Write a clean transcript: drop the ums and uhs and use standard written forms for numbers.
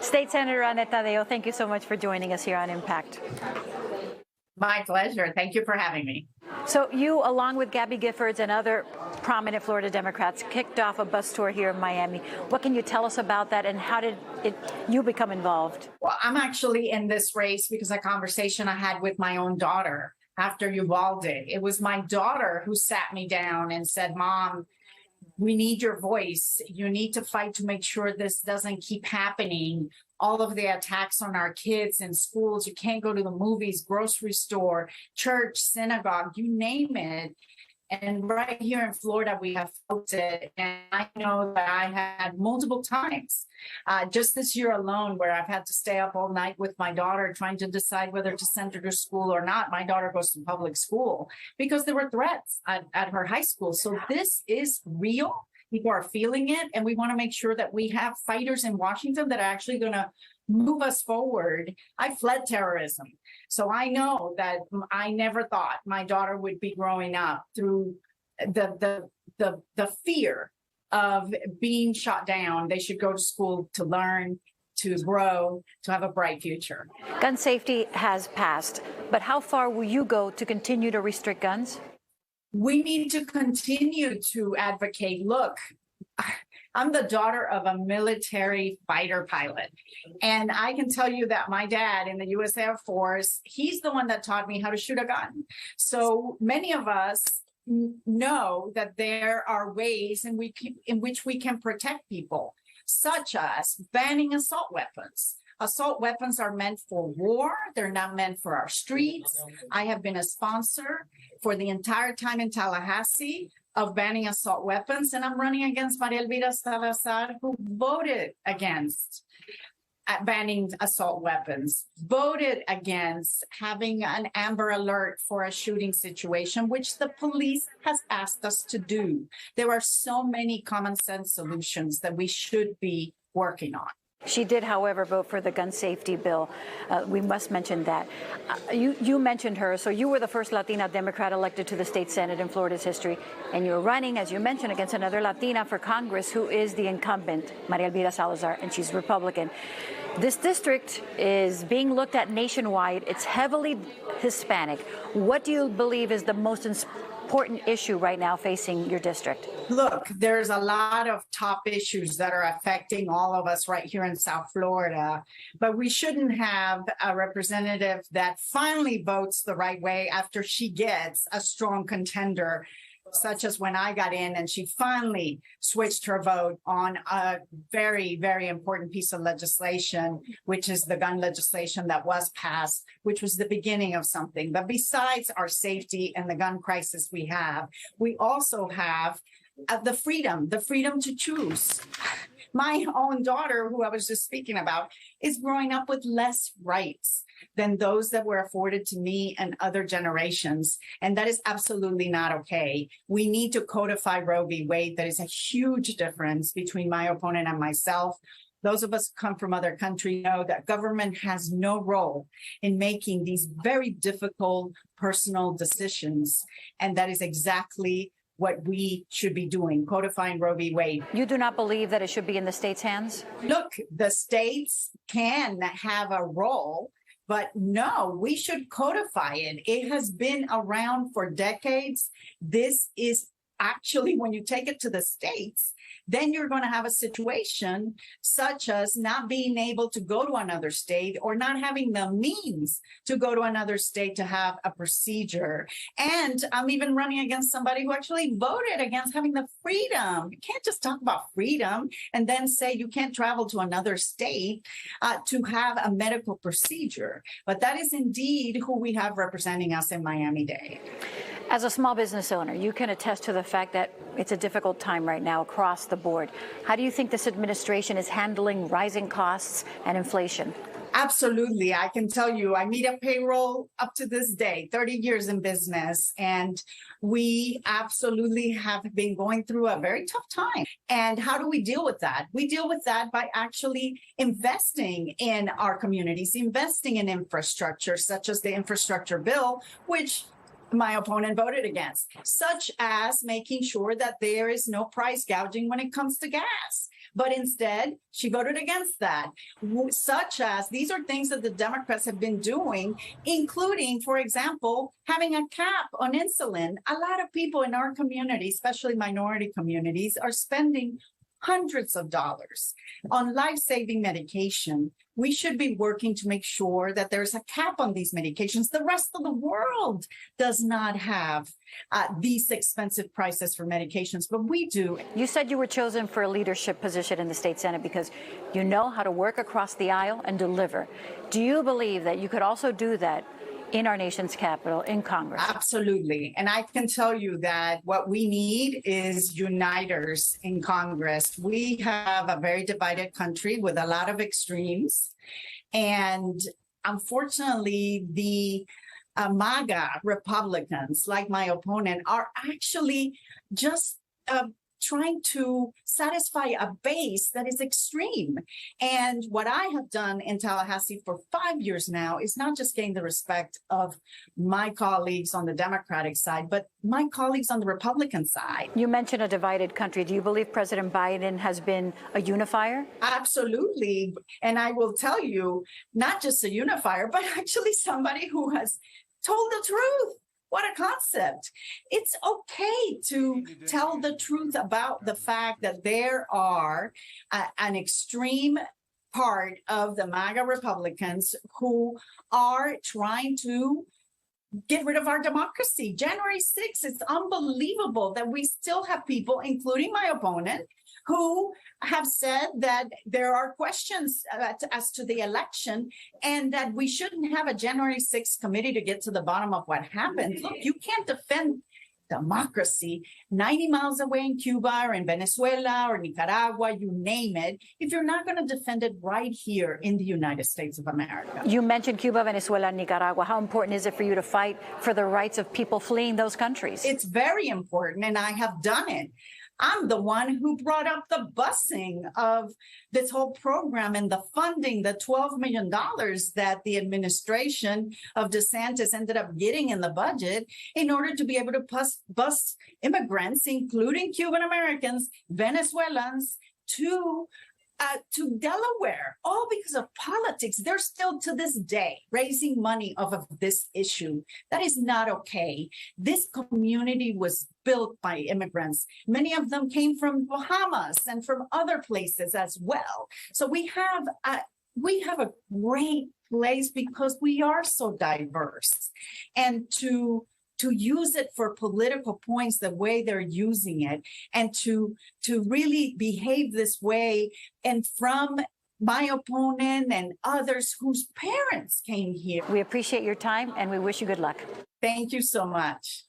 State Senator Annette Taddeo, thank you so much for joining us here on Impact. My pleasure. Thank you for having me. So you, along with Gabby Giffords and other prominent Florida Democrats, kicked off a bus tour here in Miami. What can you tell us about that, and how did you become involved? Well, I'm actually in this race because of a conversation I had with my own daughter after Uvalde. It was my daughter who sat me down and said, "Mom, we need your voice. You need to fight to make sure this doesn't keep happening. All of the attacks on our kids in schools, you can't go to the movies, grocery store, church, synagogue, you name it." And right here in Florida, we have felt it. And I know that I had multiple times, just this year alone, where I've had to stay up all night with my daughter trying to decide whether to send her to school or not. My daughter goes to public school because there were threats at her high school. So this is real. People are feeling it. And we want to make sure that we have fighters in Washington that are actually going to move us forward. I fled terrorism. So I know that I never thought my daughter would be growing up through the fear of being shot down. They should go to school to learn, to grow, to have a bright future. Gun safety has passed, but how far will you go to continue to restrict guns? We need to continue to advocate. Look, I'm the daughter of a military fighter pilot. And I can tell you that my dad in the U.S. Air Force, he's the one that taught me how to shoot a gun. So many of us know that there are ways in which we can protect people, such as banning assault weapons. Assault weapons are meant for war. They're not meant for our streets. I have been a sponsor for the entire time in Tallahassee of banning assault weapons, and I'm running against Maria Elvira Salazar, who voted against banning assault weapons, voted against having an Amber Alert for a shooting situation, which the police has asked us to do. There are so many common sense solutions that we should be working on. She did, however, vote for the gun safety bill. We must mention that. You mentioned her, so you were the first Latina Democrat elected to the state Senate in Florida's history, and you're running, as you mentioned, against another Latina for Congress who is the incumbent, Maria Elvira Salazar, and she's Republican. This district is being looked at nationwide. It's heavily Hispanic. What do you believe is the most important issue right now facing your district? Look, there's a lot of top issues that are affecting all of us right here in South Florida, but we shouldn't have a representative that finally votes the right way after she gets a strong contender, such as when I got in and she finally switched her vote on a very, very important piece of legislation, which is the gun legislation that was passed, which was the beginning of something. But besides our safety and the gun crisis we also have the freedom to choose. My own daughter, who I was just speaking about, is growing up with less rights than those that were afforded to me and other generations. And that is absolutely not okay. We need to codify Roe v. Wade. That is a huge difference between my opponent and myself. Those of us who come from other countries know that government has no role in making these very difficult personal decisions. And that is exactly what we should be doing, codifying Roe v. Wade. You do not believe that it should be in the state's hands? Look, the states can have a role, but no, we should codify it. It has been around for decades. This is actually, when you take it to the states, then you're going to have a situation such as not being able to go to another state or not having the means to go to another state to have a procedure. And I'm even running against somebody who actually voted against having the freedom. You can't just talk about freedom and then say you can't travel to another state to have a medical procedure. But that is indeed who we have representing us in Miami-Dade. As a small business owner, you can attest to the fact that it's a difficult time right now across the board. How do you think this administration is handling rising costs and inflation? Absolutely. I can tell you, I meet a payroll up to this day, 30 years in business, and we absolutely have been going through a very tough time. And how do we deal with that? We deal with that by actually investing in our communities, investing in infrastructure, such as the infrastructure bill, which my opponent voted against, such as making sure that there is no price gouging when it comes to gas. But instead, she voted against that, such as these are things that the Democrats have been doing, including, for example, having a cap on insulin. A lot of people in our community, especially minority communities, are spending hundreds of dollars on life-saving medication. We should be working to make sure that there's a cap on these medications. The rest of the world does not have these expensive prices for medications, but we do. You said you were chosen for a leadership position in the state Senate because you know how to work across the aisle and deliver. Do you believe that you could also do that in our nation's capital, in Congress? Absolutely. And I can tell you that what we need is uniters in Congress. We have a very divided country with a lot of extremes. And unfortunately, the MAGA Republicans, like my opponent, are actually just trying to satisfy a base that is extreme. And what I have done in Tallahassee for 5 years now is not just gain the respect of my colleagues on the Democratic side, but my colleagues on the Republican side. You mentioned a divided country. Do you believe President Biden has been a unifier? Absolutely. And I will tell you, not just a unifier, but actually somebody who has told the truth. What a concept. It's okay to tell the truth about the fact that there are an extreme part of the MAGA Republicans who are trying to get rid of our democracy. January 6th, it's unbelievable that we still have people, including my opponent, who have said that there are questions as to the election and that we shouldn't have a January 6th committee to get to the bottom of what happened. Look, you can't defend democracy 90 miles away in Cuba or in Venezuela or Nicaragua, you name it, if you're not going to defend it right here in the United States of America. You mentioned Cuba, Venezuela, and Nicaragua. How important is it for you to fight for the rights of people fleeing those countries? It's very important, and I have done it. I'm the one who brought up the busing of this whole program and the funding, the $12 million that the administration of DeSantis ended up getting in the budget in order to be able to bus immigrants, including Cuban Americans, Venezuelans, to Delaware, all because of politics. They're still to this day raising money off of this issue. That is not okay. This community was built by immigrants. Many of them came from Bahamas and from other places as well. So we have a great place because we are so diverse. And to use it for political points the way they're using it, and to really behave this way, and from my opponent and others whose parents came here. We appreciate your time and we wish you good luck. Thank you so much.